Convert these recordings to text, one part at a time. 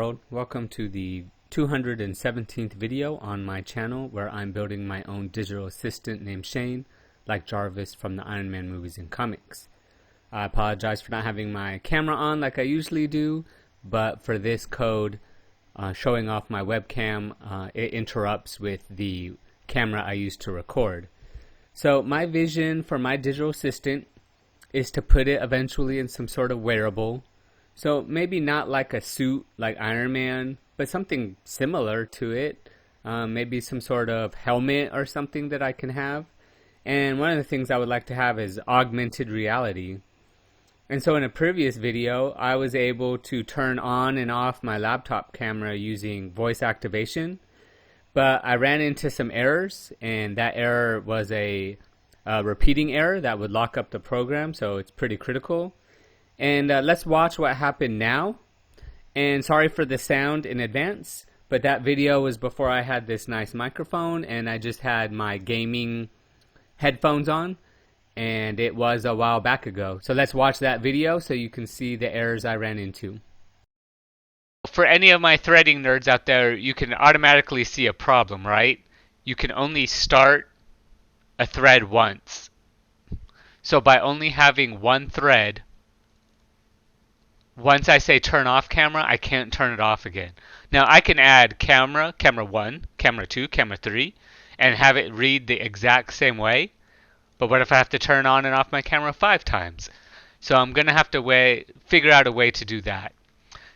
world, welcome to the 217th video on my channel where I'm building my own digital assistant named Shane, like Jarvis from the Iron Man movies and comics. I apologize for not having my camera on like I usually do, but for this code showing off my webcam, it interrupts with the camera I use to record. So my vision for my digital assistant is to put it eventually in some sort of wearable. So maybe not like a suit like Iron Man, but something similar to it. Maybe some sort of helmet or something that I can have. And one of the things I would like to have is augmented reality. And so in a previous video, I was able to turn on and off my laptop camera using voice activation. But I ran into some errors, and that error was a repeating error that would lock up the program, so it's pretty critical. And let's watch what happened now. And sorry for the sound in advance, but that video was before I had this nice microphone and I just had my gaming headphones on, and it was a while back ago. So let's watch that video so you can see the errors I ran into. For any of my threading nerds out there, you can automatically see a problem, right? You can only start a thread once. So by only having one thread, once I say turn off camera, I can't turn it off again. Now I can add camera 1, camera 2, camera 3, and have it read the exact same way. But what if I have to turn on and off my camera 5 times? So I'm going to have to figure out a way to do that.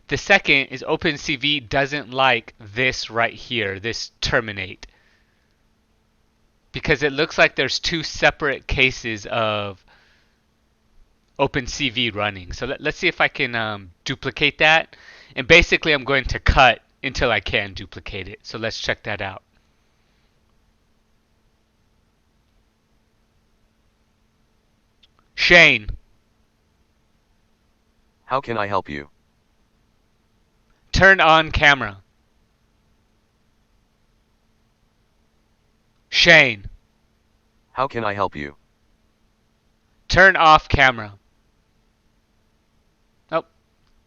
The second is OpenCV doesn't like this right here, this terminate. Because it looks like there's two separate cases of OpenCV running. So let's see if I can duplicate that. And basically I'm going to cut until I can duplicate it. So let's check that out. Shane. How can I help you? Turn on camera. Shane. How can I help you? Turn off camera. Oh,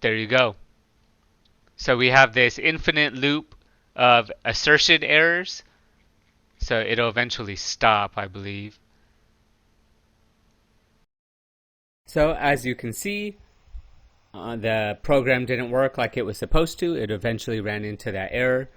there you go. So we have this infinite loop of assertion errors. So it'll eventually stop, I believe. So as you can see, the program didn't work like it was supposed to. It eventually ran into that error.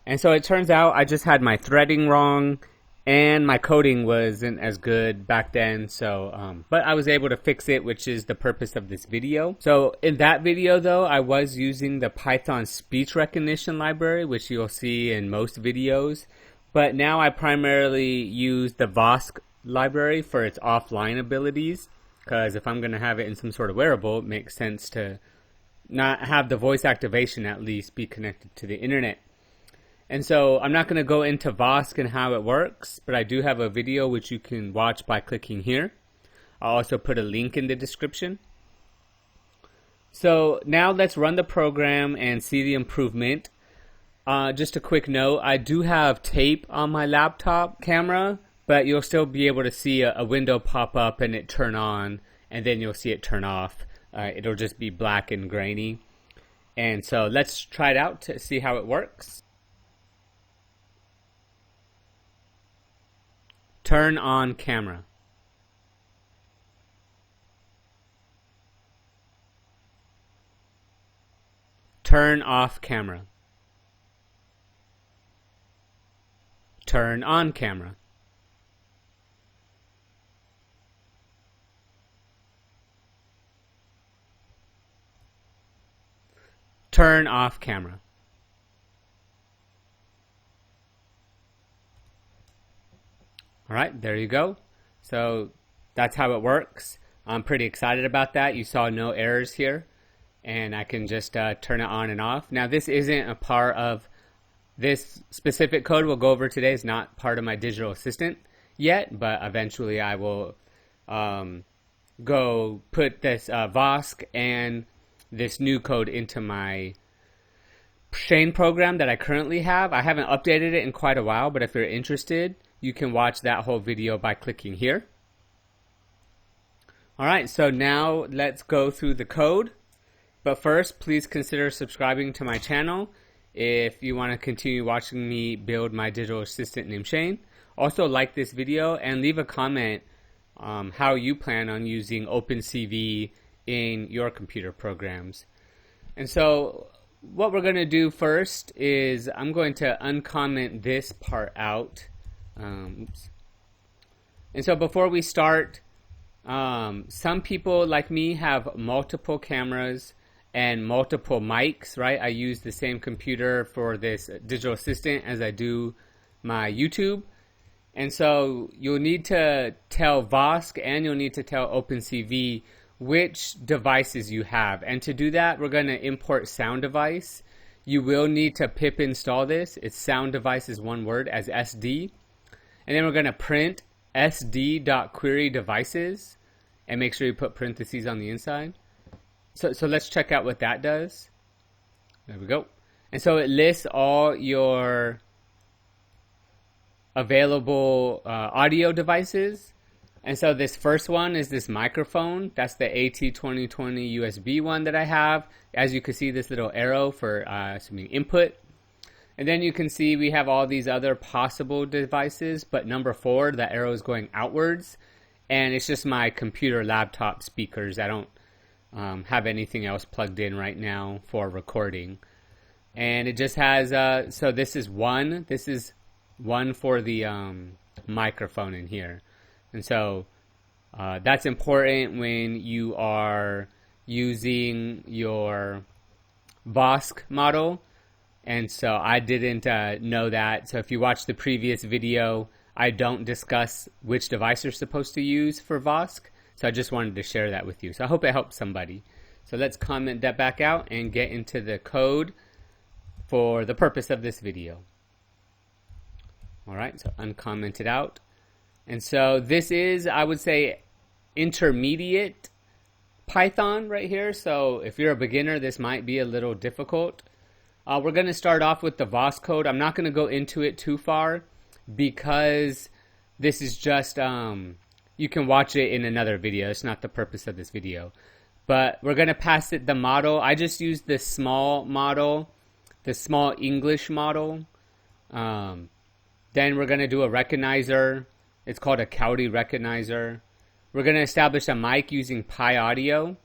And so it turns out I just had my threading wrong and my coding wasn't as good back then. So, but I was able to fix it, which is the purpose of this video. So in that video though, I was using the Python speech recognition library, which you'll see in most videos. But now I primarily use the Vosk library for its offline abilities. Because if I'm going to have it in some sort of wearable, it makes sense to not have the voice activation at least be connected to the internet. And so I'm not going to go into Vosk and how it works, but I do have a video which you can watch by clicking here. I'll also put a link in the description. So now let's run the program and see the improvement. Just a quick note, I do have tape on my laptop camera, but you'll still be able to see a window pop up and it turn on, and then you'll see it turn off. It'll just be black and grainy. And so let's try it out to see how it works. Turn on camera. Turn off camera. Turn on camera. Turn off camera. Alright, there you go. So that's how it works. I'm pretty excited about that. You saw no errors here. And I can just turn it on and off. Now this isn't a part of this specific code we'll go over today. It's not part of my digital assistant yet, but eventually I will go put this Vosk and this new code into my Shane program that I currently have. I haven't updated it in quite a while, but if you're interested, you can watch that whole video by clicking here. Alright, so now let's go through the code But first, please consider subscribing to my channel if you want to continue watching me build my digital assistant named Shane. Also, like this video and leave a comment how you plan on using OpenCV in your computer programs. And so what we're going to do first is I'm going to uncomment this part out. Oops. And so before we start, some people like me have multiple cameras and multiple mics, right? I use the same computer for this digital assistant as I do my YouTube. And so you'll need to tell Vosk and you'll need to tell OpenCV which devices you have. And to do that, we're going to import sound device. You will need to pip install this. It's sound device is one word as SD. And then we're going to print sd.query devices and make sure you put parentheses on the inside. So let's check out what that does. There we go. And so it lists all your available audio devices. And so this first one is this microphone. That's the AT2020 USB one that I have. As you can see, this little arrow for input. And then you can see we have all these other possible devices, but number 4, the arrow is going outwards. And it's just my computer laptop speakers. I don't have anything else plugged in right now for recording. And it just has, so this is one for the microphone in here. And so that's important when you are using your Vosk model. And so I didn't know that. So if you watch the previous video, I don't discuss which device you're supposed to use for Vosk. So I just wanted to share that with you. So I hope it helps somebody. So let's comment that back out and get into the code for the purpose of this video. All right, so uncomment it out. And so this is, I would say, intermediate Python right here. So if you're a beginner, this might be a little difficult. We're going to start off with the Vosk code. I'm not going to go into it too far because this is just, you can watch it in another video. It's not the purpose of this video. But we're going to pass it the model. I just used the small model, the small English model. Then we're going to do a recognizer. It's called a Cowdy recognizer. We're going to establish a mic using Pi Audio.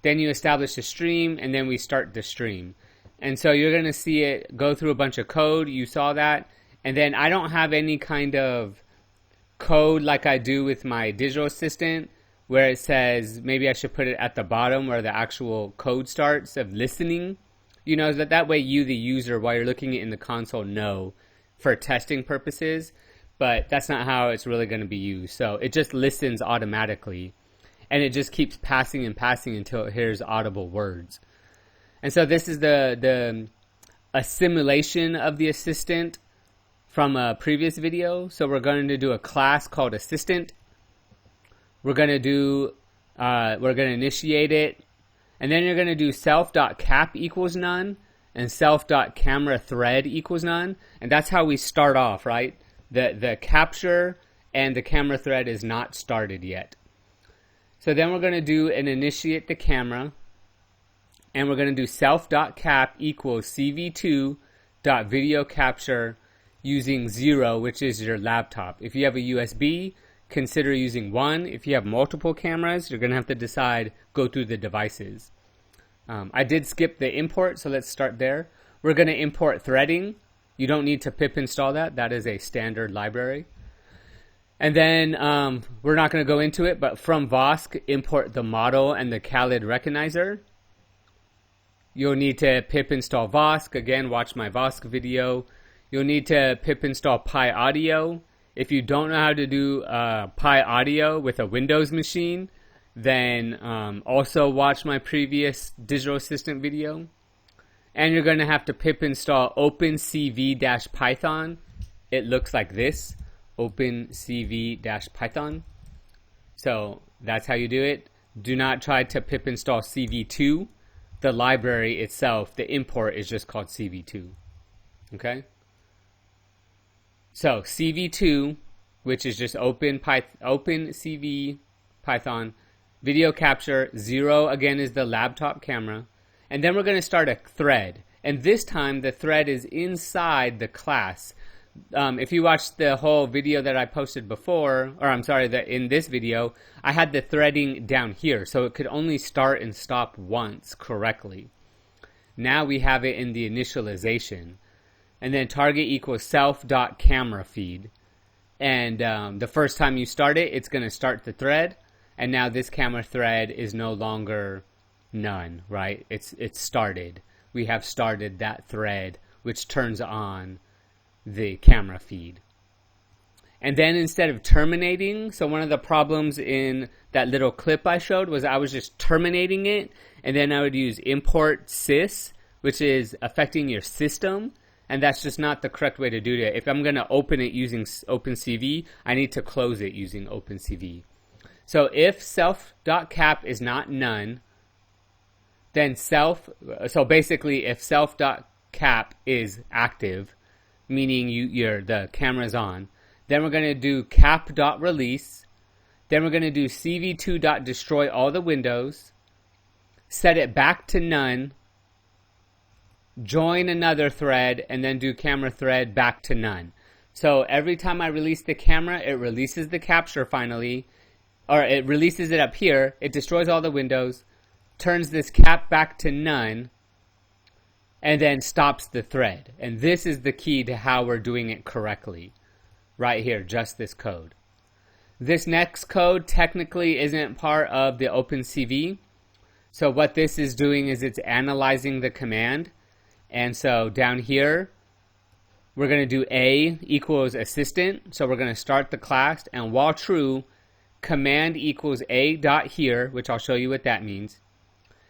Then you establish a stream, and then we start the stream. And so you're going to see it go through a bunch of code. You saw that. And then I don't have any kind of code like I do with my digital assistant where it says maybe I should put it at the bottom where the actual code starts of listening. You know, that way you, the user, while you're looking at it in the console, know for testing purposes. But that's not how it's really going to be used. So it just listens automatically. And it just keeps passing and passing until it hears audible words. And so this is a simulation of the assistant from a previous video. So we're going to do a class called assistant. We're going to initiate it. And then you're going to do self.cap equals none and self.camera thread equals none. And that's how we start off, right? The capture and the camera thread is not started yet. So then we're going to do an initiate the camera. And we're going to do self.cap equals cv2.video capture using 0, which is your laptop. If you have a USB, consider using 1. If you have multiple cameras, you're going to have to decide, go through the devices. I did skip the import, so let's start there. We're going to import threading. You don't need to pip install that. That is a standard library. And then we're not going to go into it, but from Vosk, import the model and the Cowdy recognizer. You'll need to pip install Vosk. Again, watch my Vosk video. You'll need to pip install Pi Audio. If you don't know how to do Pi Audio with a Windows machine, then also watch my previous digital assistant video. And you're going to have to pip install OpenCV-Python. It looks like this, OpenCV-Python. So that's how you do it. Do not try to pip install CV2. The library itself, the import is just called CV2. Okay? So CV2, which is just OpenCV Python, video capture, 0 again is the laptop camera, and then we're going to start a thread. And this time the thread is inside the class. If you watched the whole video that I posted before, or I'm sorry, that in this video, I had the threading down here, so it could only start and stop once correctly. Now we have it in the initialization. And then target equals self.camera feed. And the first time you start it, it's going to start the thread. And now this camera thread is no longer none, right? It's started. We have started that thread, which turns on the camera feed. And then instead of terminating, so one of the problems in that little clip I showed was I was just terminating it, and then I would use import sys, which is affecting your system, and that's just not the correct way to do it. If I'm going to open it using OpenCV, I need to close it using OpenCV. So if self.cap is not none, then so basically if self.cap is active, meaning the camera's on, then we're going to do cap.release, then we're going to do cv2.destroy all the windows, set it back to none, join another thread, and then do camera thread back to none. So every time I release the camera, it releases the capture finally, or it releases it up here, it destroys all the windows, turns this cap back to none, and then stops the thread. And this is the key to how we're doing it correctly. Right here, just this code. This next code technically isn't part of the OpenCV. So what this is doing is it's analyzing the command. And so down here, we're going to do A equals assistant. So we're going to start the class. And while true, command equals A dot here, which I'll show you what that means.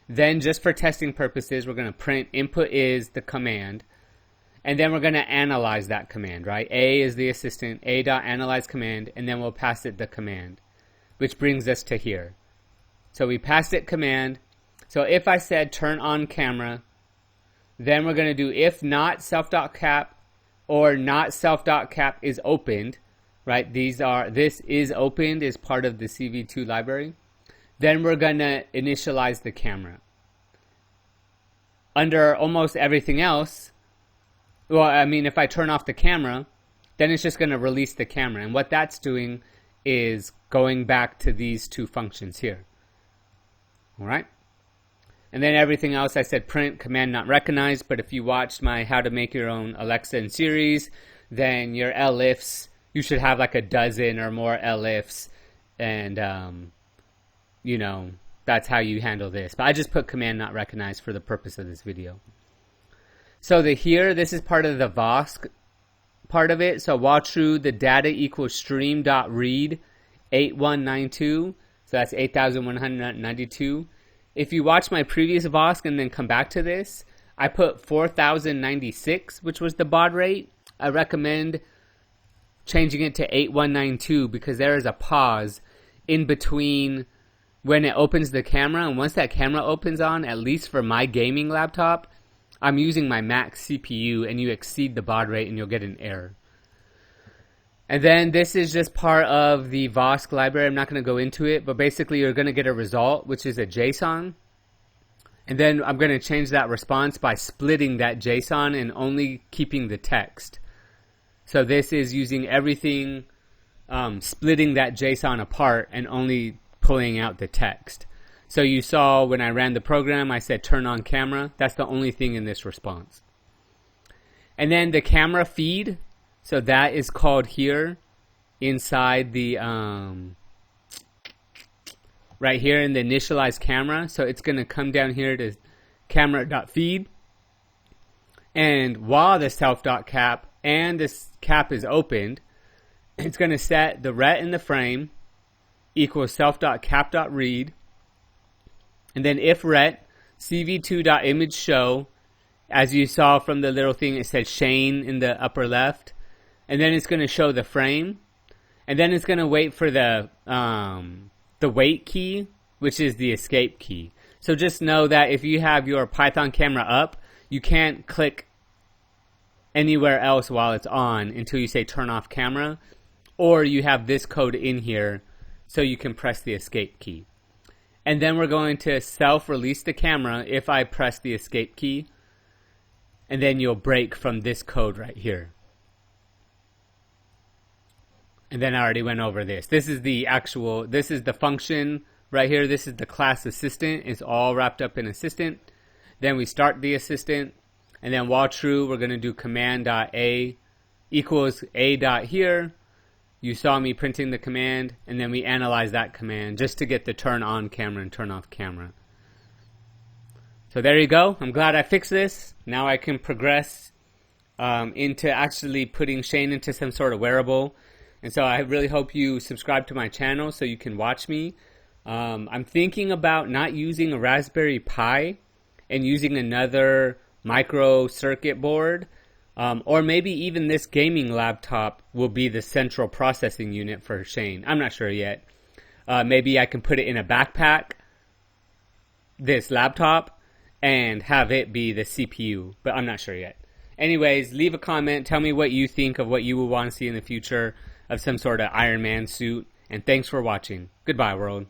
Then just for testing purposes, we're going to print input is the command. And then we're going to analyze that command, right? A is the assistant, A.analyze command, and then we'll pass it the command, which brings us to here. So we passed it command. So if I said turn on camera, then we're going to do if not self.cap or not self.cap is opened, right? This is opened is part of the CV2 library. Then we're going to initialize the camera. Under almost everything else, well, I mean, if I turn off the camera, then it's just going to release the camera. And what that's doing is going back to these two functions here. All right? And then everything else I said print, command not recognized. But if you watched my how to make your own Alexa in series, then your elifs, you should have like a dozen or more elifs. And, you know, that's how you handle this. But I just put command not recognized for the purpose of this video. So this is part of the VOSC part of it. So while true, the data equals stream.read 8192. So that's 8192. If you watch my previous VOSC and then come back to this, I put 4096, which was the baud rate. I recommend changing it to 8192 because there is a pause in between when it opens the camera, and once that camera opens on, at least for my gaming laptop, I'm using my max CPU and you exceed the baud rate and you'll get an error. And then this is just part of the VOSC library. I'm not going to go into it, but basically you're going to get a result, which is a JSON. And then I'm going to change that response by splitting that JSON and only keeping the text. So this is using everything, splitting that JSON apart and only pulling out the text. So you saw when I ran the program, I said turn on camera. That's the only thing in this response. And then the camera feed, so that is called here inside the, right here in the initialized camera. So it's going to come down here to camera.feed. And while the self.cap and this cap is opened, it's going to set the ret in the frame equals self.cap.read. And then if ret cv2.image show, as you saw from the little thing, it said Shane in the upper left. And then it's going to show the frame. And then it's going to wait for the wait key, which is the escape key. So just know that if you have your Python camera up, you can't click anywhere else while it's on until you say turn off camera. Or you have this code in here so you can press the escape key. And then we're going to self-release the camera if I press the escape key. And then you'll break from this code right here. And then I already went over this. This is the function right here. This is the class assistant. It's all wrapped up in assistant. Then we start the assistant. And then while true, we're going to do command.a equals a dot here. You saw me printing the command, and then we analyze that command just to get the turn on camera and turn off camera. So there you go. I'm glad I fixed this. Now I can progress into actually putting Shane into some sort of wearable. And so I really hope you subscribe to my channel so you can watch me. I'm thinking about not using a Raspberry Pi and using another micro circuit board. Or maybe even this gaming laptop will be the central processing unit for Shane. I'm not sure yet. Maybe I can put it in a backpack, this laptop, and have it be the CPU. But I'm not sure yet. Anyways, leave a comment. Tell me what you think of what you would want to see in the future of some sort of Iron Man suit. And thanks for watching. Goodbye, world.